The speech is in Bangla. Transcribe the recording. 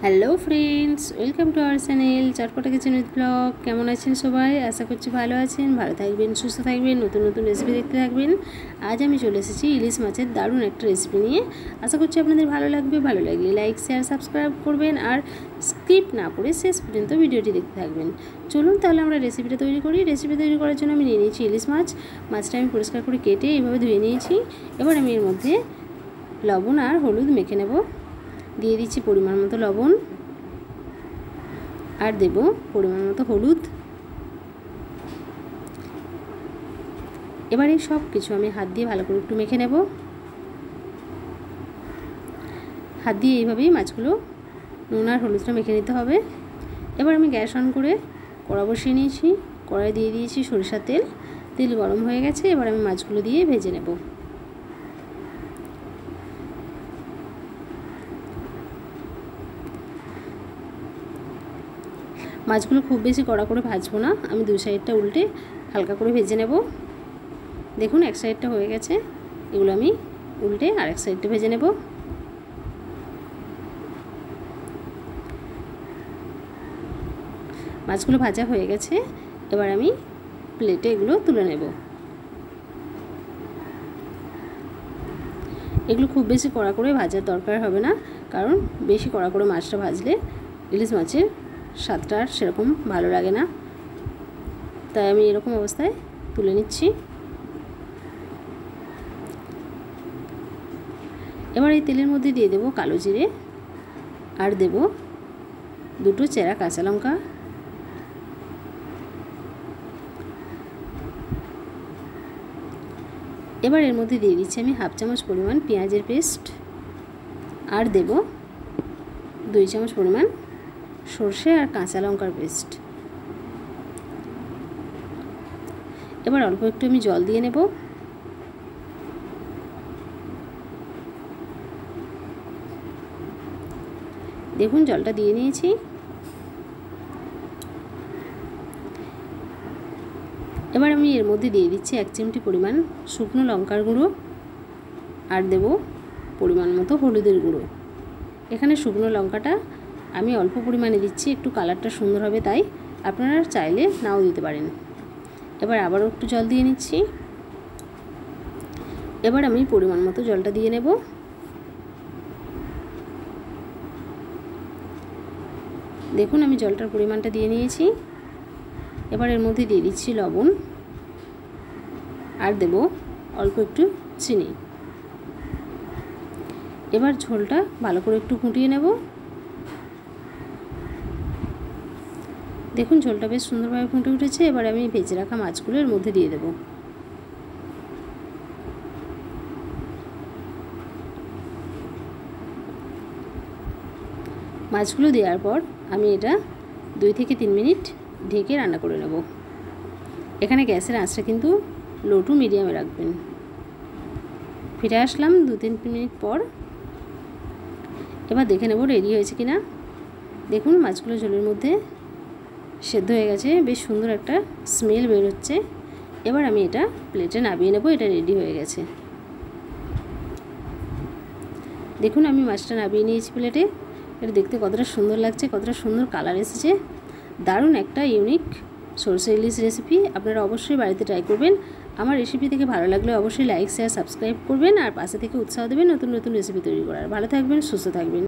Hello friends, welcome to our channel Chatpata kitchen with blog. কেমন আছেন সবাই? আশা করছি ভালো আছেন, ভালো থাকবেন, সুস্থ থাকবেন, নতুন নতুন রেসিপি দেখতে থাকবেন। আজ আমি চলে এসেছি ইলিশ মাছের দারুণ একটা রেসিপি নিয়ে। আশা করছি আপনাদের ভালো লাগবে। ভালো লাগলে লাইক, শেয়ার, সাবস্ক্রাইব করবেন আর স্কিপ না করে শেষ পর্যন্ত ভিডিওটি দেখতে থাকবেন। চলুন তাহলে আমরা রেসিপিটা তৈরি করি। রেসিপি তৈরি করার জন্য আমি নিয়ে নিয়েছি ইলিশ মাছ। মাছটা আমি পরিষ্কার করে কেটে এইভাবে ধুয়ে নিয়েছি। এবার আমি এর মধ্যে লবণ আর হলুদ মেখে নেব। দিয়ে দিচ্ছি পরিমাণ মতো লবণ আর দেব পরিমাণ মতো হলুদ। এবারে সব কিছু আমি হাত দিয়ে ভালো করে একটু মেখে নেব। হাত দিয়ে এইভাবেই মাছগুলো নুন আর হলুদটা মেখে নিতে হবে। এবার আমি গ্যাস অন করে কড়া বসিয়ে নিয়েছি। কড়াই দিয়ে দিয়েছি সরিষার তেল। তেল গরম হয়ে গেছে। এবার আমি মাছগুলো দিয়ে ভেজে নেব। মাছগুলো খুব বেশি কড়া করে ভাজবো না, আমি দুই সাইডটা উল্টে হালকা করে ভেজে নেব। দেখুন এক সাইডটা হয়ে গেছে, এগুলো আমি উল্টে আর এক সাইডটা ভেজে নেব। মাছগুলো ভাজা হয়ে গেছে। এবার আমি প্লেটে এগুলো তুলে নেব। এগুলো খুব বেশি কড়া করে ভাজার দরকার হবে না, কারণ বেশি কড়া করে মাছটা ভাজলে ইলিশ মাছের স্বাদটা আর সেরকম ভালো লাগে না। তাই আমি এরকম অবস্থায় তুলে নিচ্ছি। এবার এই তেলের মধ্যে দিয়ে দেব কালো জিরে আর দেব দুটো চেরা কাঁচা লঙ্কা। এবার এর মধ্যে দিয়ে দিচ্ছি আমি হাফ চামচ পরিমাণ পেঁয়াজের পেস্ট আর দেব 2 চামচ পরিমাণ সর্ষে আর কাঁচা লঙ্কার পেস্ট। এবার অল্প একটু আমি জল দিয়ে নেব। দেখুন জলটা দিয়ে নিয়েছি। এবার আমি এর মধ্যে দিয়ে দিচ্ছি 1 চিমটি পরিমাণ শুকনো লঙ্কার গুঁড়ো আর দেব পরিমাণ মতো হলুদের গুঁড়ো। এখানে শুকনো লঙ্কাটা আমি অল্প পরিমাণে দিচ্ছি, একটু কালারটা সুন্দর হবে তাই, আপনারা চাইলে নাও দিতে পারেন। এবার আবারও একটু জল দিয়ে নিচ্ছি। এবার আমি পরিমাণ মতো জলটা দিয়ে নেব। দেখুন আমি জলটার পরিমাণটা দিয়ে নিয়েছি। এবার এর মধ্যে দিয়ে দিচ্ছি লবণ আর দেব অল্প একটু চিনি। এবার ঝোলটা ভালো করে একটু ফুটিয়ে নেব। দেখুন ঝোলটা বেশ সুন্দরভাবে ফুটে উঠেছে। এবার আমি ভেজে রাখা মাছগুলো এর মধ্যে দিয়ে দেব। মাছগুলো দেওয়ার পর আমি এটা 2 থেকে 3 মিনিট ঢেকে রান্না করে নেব। এখানে গ্যাসের আঁচটা কিন্তু লো টু মিডিয়ামে রাখবেন। ফিরে আসলাম 2-3 মিনিট পর। এবার দেখে নেব রেডি হয়েছে কিনা। দেখুন মাছগুলো ঝোলের মধ্যে সেদ্ধ হয়ে গেছে, বেশ সুন্দর একটা স্মেল বের হচ্ছে। এবার আমি এটা প্লেটে নামিয়ে নেব। এটা রেডি হয়ে গেছে। দেখুন আমি মাছটা নামিয়ে নিয়েছি প্লেটে। এটা দেখতে কতটা সুন্দর লাগছে, কতটা সুন্দর কালার এসেছে। দারুণ একটা ইউনিক সরষে ইলিশ রেসিপি। আপনারা অবশ্যই বাড়িতে ট্রাই করবেন। আমার রেসিপি থেকে ভালো লাগলে অবশ্যই লাইক, শেয়ার, সাবস্ক্রাইব করবেন আর পাশে থেকে উৎসাহ দেবেন নতুন নতুন রেসিপি তৈরি করার। ভালো থাকবেন, সুস্থ থাকবেন।